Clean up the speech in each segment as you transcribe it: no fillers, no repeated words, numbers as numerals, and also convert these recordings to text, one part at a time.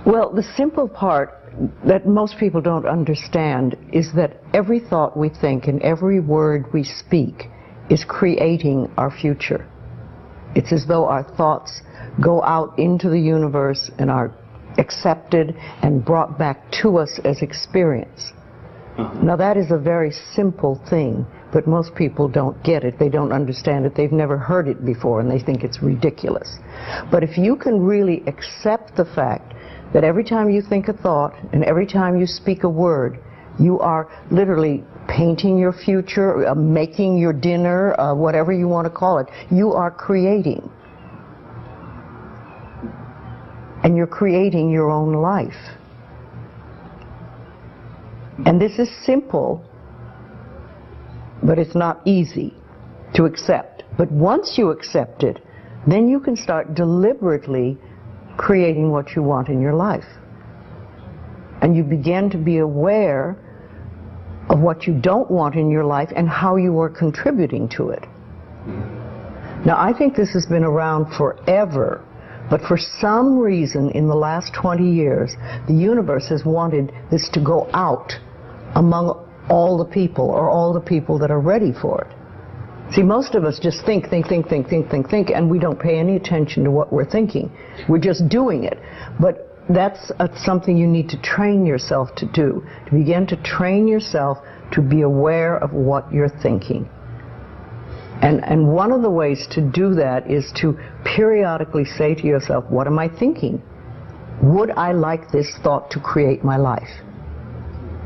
Well, the simple part that most people don't understand is that every thought we think and every word we speak is creating our future. It's as though our thoughts go out into the universe and are accepted and brought back to us as experience. Now that is a very simple thing, but most people don't get it. They don't understand it. They've never heard it before and they think it's ridiculous. But if you can really accept the fact that every time you think a thought and every time you speak a word, you are literally painting your future, making your dinner, whatever you want to call it, you are creating. And you're creating your own life. And this is simple, but it's not easy to accept. But once you accept it, then you can start deliberately creating what you want in your life. And you begin to be aware of what you don't want in your life and how you are contributing to it. Now, I think this has been around forever, but for some reason in the last 20 years, the universe has wanted this to go out among all the people, or all the people that are ready for it. See, most of us just think, and we don't pay any attention to what we're thinking. We're just doing it. But that's something you need to train yourself to do, to begin to train yourself to be aware of what you're thinking. And one of the ways to do that is to periodically say to yourself, what am I thinking? Would I like this thought to create my life?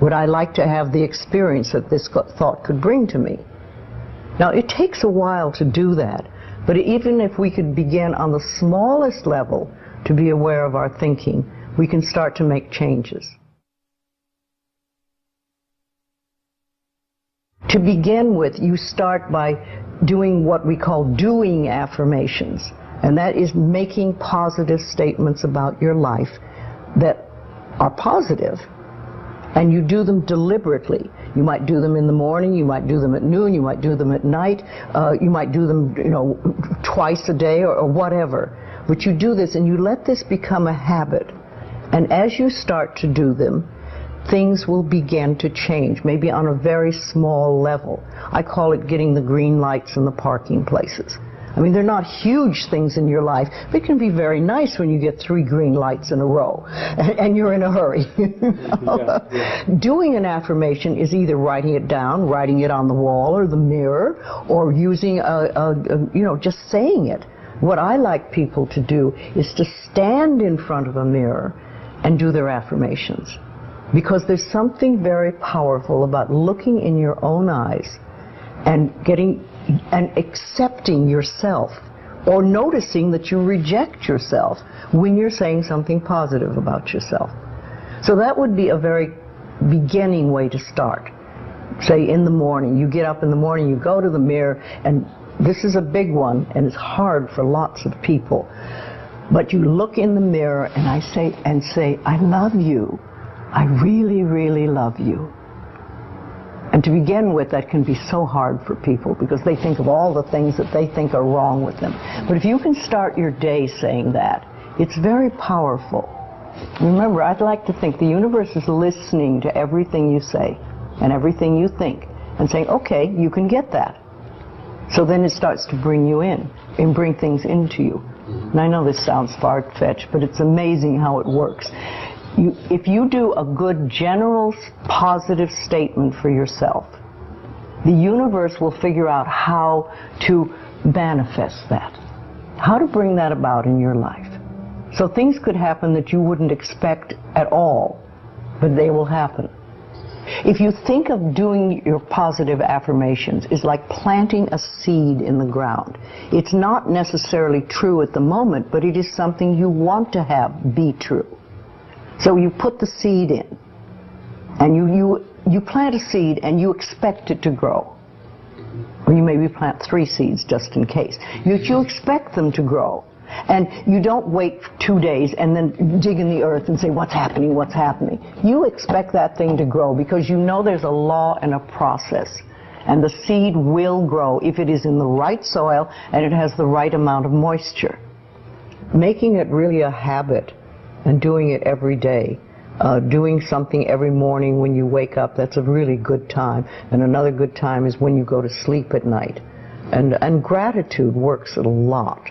Would I like to have the experience that this thought could bring to me? Now, it takes a while to do that, but even if we could begin on the smallest level to be aware of our thinking, we can start to make changes. To begin with, you start by doing what we call doing affirmations, and that is making positive statements about your life that are positive, and you do them deliberately. You might do them in the morning, you might do them at noon, you might do them at night, you might do them, twice a day or whatever. But you do this and you let this become a habit. And as you start to do them, things will begin to change, maybe on a very small level. I call it getting the green lights in the parking places. I mean, they're not huge things in your life, but it can be very nice when you get 3 green lights in a row and you're in a hurry. Doing an affirmation is either writing it down, writing it on the wall or the mirror, or using just saying it. What I like people to do is to stand in front of a mirror and do their affirmations. Because there's something very powerful about looking in your own eyes and accepting yourself, or noticing that you reject yourself when you're saying something positive about yourself. So that would be a very beginning way to start. Say in the morning, you get up in the morning, you go to the mirror, and this is a big one, and it's hard for lots of people. But you look in the mirror and say, I love you. I really, really love you. And to begin with, that can be so hard for people because they think of all the things that they think are wrong with them. But if you can start your day saying that, it's very powerful. Remember, I'd like to think the universe is listening to everything you say and everything you think and saying, okay, you can get that. So then it starts to bring you in and bring things into you. And I know this sounds far-fetched, but it's amazing how it works. If you do a good general positive statement for yourself, the universe will figure out how to manifest that, how to bring that about in your life. So things could happen that you wouldn't expect at all, but they will happen. If you think of doing your positive affirmations is like planting a seed in the ground. It's not necessarily true at the moment, but it is something you want to have be true. So you put the seed in, and you plant a seed and you expect it to grow. Or you maybe plant 3 seeds just in case. You expect them to grow. And you don't wait 2 days and then dig in the earth and say, what's happening, what's happening? You expect that thing to grow because you know there's a law and a process. And the seed will grow if it is in the right soil and it has the right amount of moisture. Making it really a habit and doing it every day. Doing something every morning when you wake up, that's a really good time. And another good time is when you go to sleep at night. And gratitude works a lot.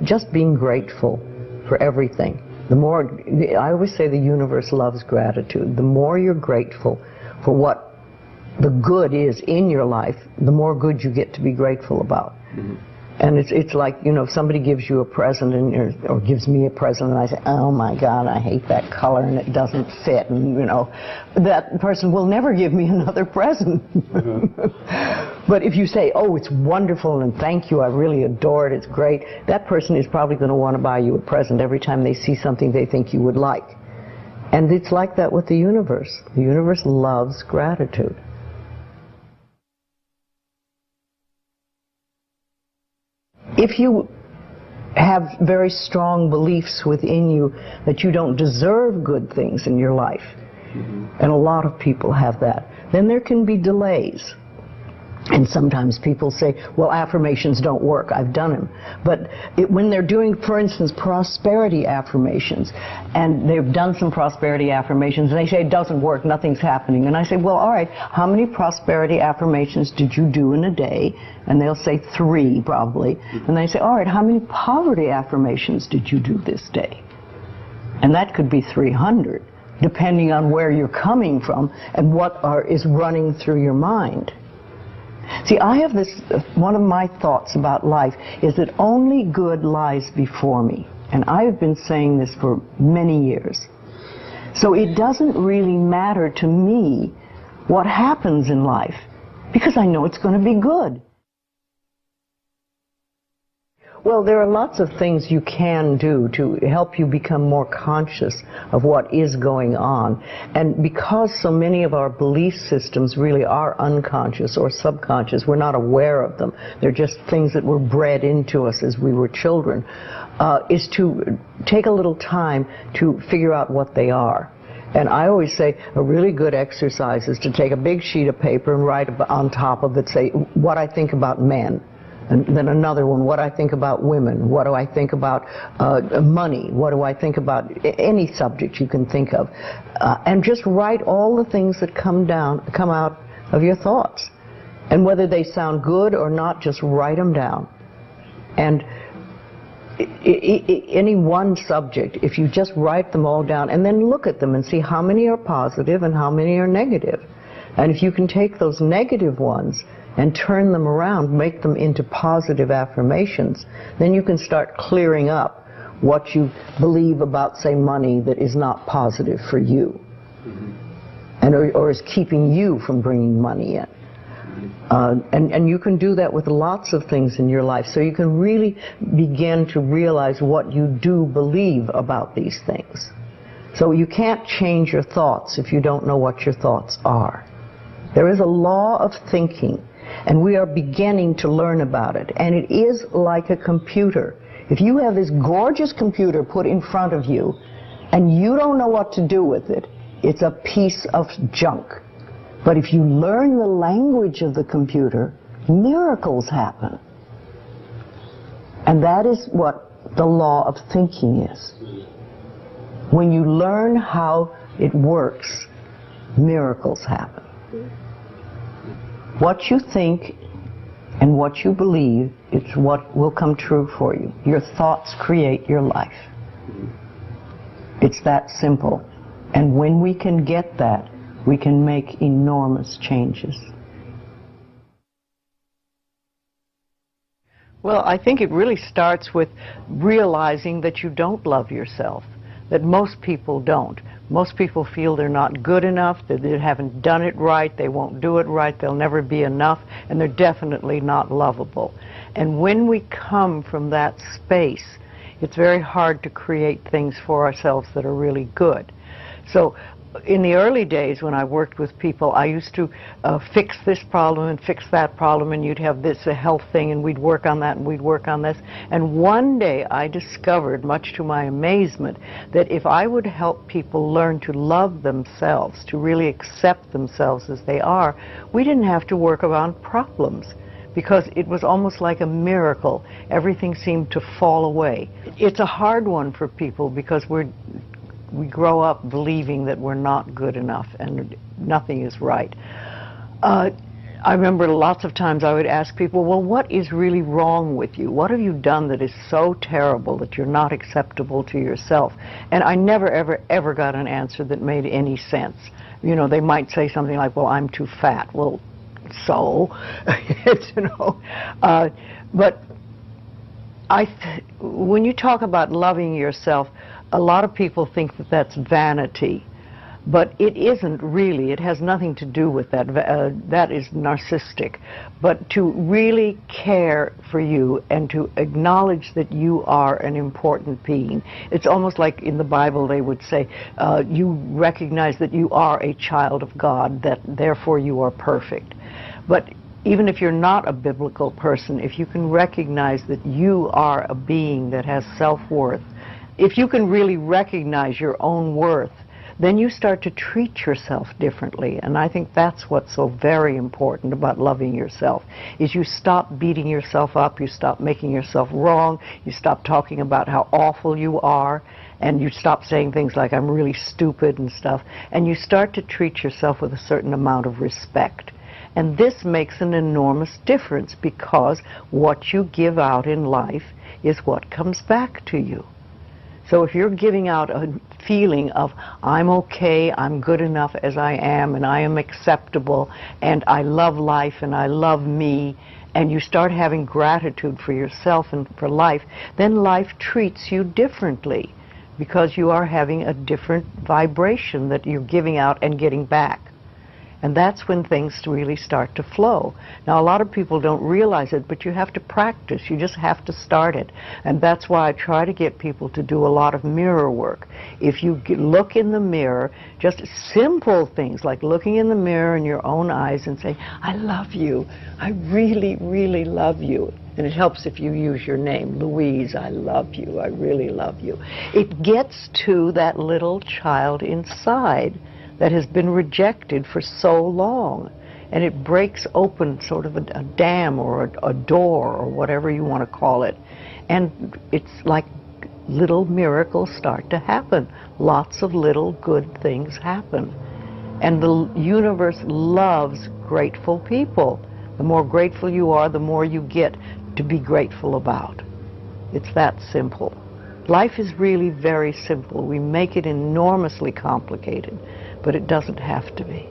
Just being grateful for everything. The more, I always say the universe loves gratitude. The more you're grateful for what the good is in your life, the more good you get to be grateful about. Mm-hmm. And it's like, you know, if somebody gives you a present or gives me a present and I say, oh my God, I hate that color and it doesn't fit, and you know, that person will never give me another present. Mm-hmm. But if you say, oh, it's wonderful and thank you, I really adore it, it's great, that person is probably going to want to buy you a present every time they see something they think you would like. And it's like that with the universe. The universe loves gratitude. If you have very strong beliefs within you that you don't deserve good things in your life, mm-hmm. and a lot of people have that, then there can be delays. And sometimes people say, well, affirmations don't work. I've done them. But when they're doing, for instance, prosperity affirmations, and they've done some prosperity affirmations, and they say it doesn't work, nothing's happening. And I say, well, all right, how many prosperity affirmations did you do in a day? And they'll say 3, probably. And they say, all right, how many poverty affirmations did you do this day? And that could be 300, depending on where you're coming from and what is running through your mind. See, I have this, one of my thoughts about life is that only good lies before me. And I have been saying this for many years. So it doesn't really matter to me what happens in life, because I know it's going to be good. Well, there are lots of things you can do to help you become more conscious of what is going on. And because so many of our belief systems really are unconscious or subconscious, we're not aware of them. They're just things that were bred into us as we were children, is to take a little time to figure out what they are. And I always say a really good exercise is to take a big sheet of paper and write on top of it, say, what I think about men. And then another one, what I think about women, what do I think about money, what do I think about any subject you can think of. And just write all the things that come out of your thoughts. And whether they sound good or not, just write them down. And any one subject, if you just write them all down and then look at them and see how many are positive and how many are negative. And if you can take those negative ones and turn them around, make them into positive affirmations, then you can start clearing up what you believe about, say, money that is not positive for you, mm-hmm. and or is keeping you from bringing money in. And you can do that with lots of things in your life, so you can really begin to realize what you do believe about these things. So you can't change your thoughts if you don't know what your thoughts are. There is a law of thinking, and we are beginning to learn about it. And it is like a computer. If you have this gorgeous computer put in front of you, and you don't know what to do with it, it's a piece of junk. But if you learn the language of the computer, miracles happen. And that is what the law of thinking is. When you learn how it works, miracles happen. What you think and what you believe is what will come true for you. Your thoughts create your life. It's that simple. And when we can get that, we can make enormous changes. Well, I think it really starts with realizing that you don't love yourself, that most people don't. Most people feel they're not good enough, that they haven't done it right, they won't do it right, they'll never be enough, and they're definitely not lovable. And when we come from that space, it's very hard to create things for ourselves that are really good. So in the early days when I worked with people, I used to fix this problem and fix that problem, and you'd have this, a health thing, and we'd work on that and we'd work on this. And one day I discovered, much to my amazement, that if I would help people learn to love themselves, to really accept themselves as they are, we didn't have to work around problems, because it was almost like a miracle. Everything seemed to fall away. It's a hard one for people because we grow up believing that we're not good enough and nothing is right. I remember lots of times I would ask people, well, what is really wrong with you? What have you done that is so terrible that you're not acceptable to yourself? And I never, ever, ever got an answer that made any sense. You know, they might say something like, well, I'm too fat. Well, so, you know. But when you talk about loving yourself, a lot of people think that that's vanity. But it isn't really. It has nothing to do with that. That is narcissistic. But to really care for you and to acknowledge that you are an important being. It's almost like in the Bible they would say, you recognize that you are a child of God, that therefore you are perfect. But even if you're not a biblical person, if you can recognize that you are a being that has self-worth, if you can really recognize your own worth, then you start to treat yourself differently. And I think that's what's so very important about loving yourself, is you stop beating yourself up, you stop making yourself wrong, you stop talking about how awful you are, and you stop saying things like, I'm really stupid and stuff, and you start to treat yourself with a certain amount of respect. And this makes an enormous difference, because what you give out in life is what comes back to you. So if you're giving out a feeling of, I'm okay, I'm good enough as I am, and I am acceptable, and I love life, and I love me, and you start having gratitude for yourself and for life, then life treats you differently, because you are having a different vibration that you're giving out and getting back. And that's when things really start to flow. Now, a lot of people don't realize it, but you have to practice. You just have to start it. And that's why I try to get people to do a lot of mirror work. If you look in the mirror, just simple things like looking in the mirror in your own eyes and saying, I love you. I really, really love you. And it helps if you use your name, Louise, I love you. I really love you. It gets to that little child inside that has been rejected for so long, and it breaks open sort of a dam or a door or whatever you want to call it, and it's like little miracles start to happen. Lots of little good things happen, and the universe loves grateful people. The more grateful you are, the more you get to be grateful about. It's that simple. Life is really very simple. We make it enormously complicated, but it doesn't have to be.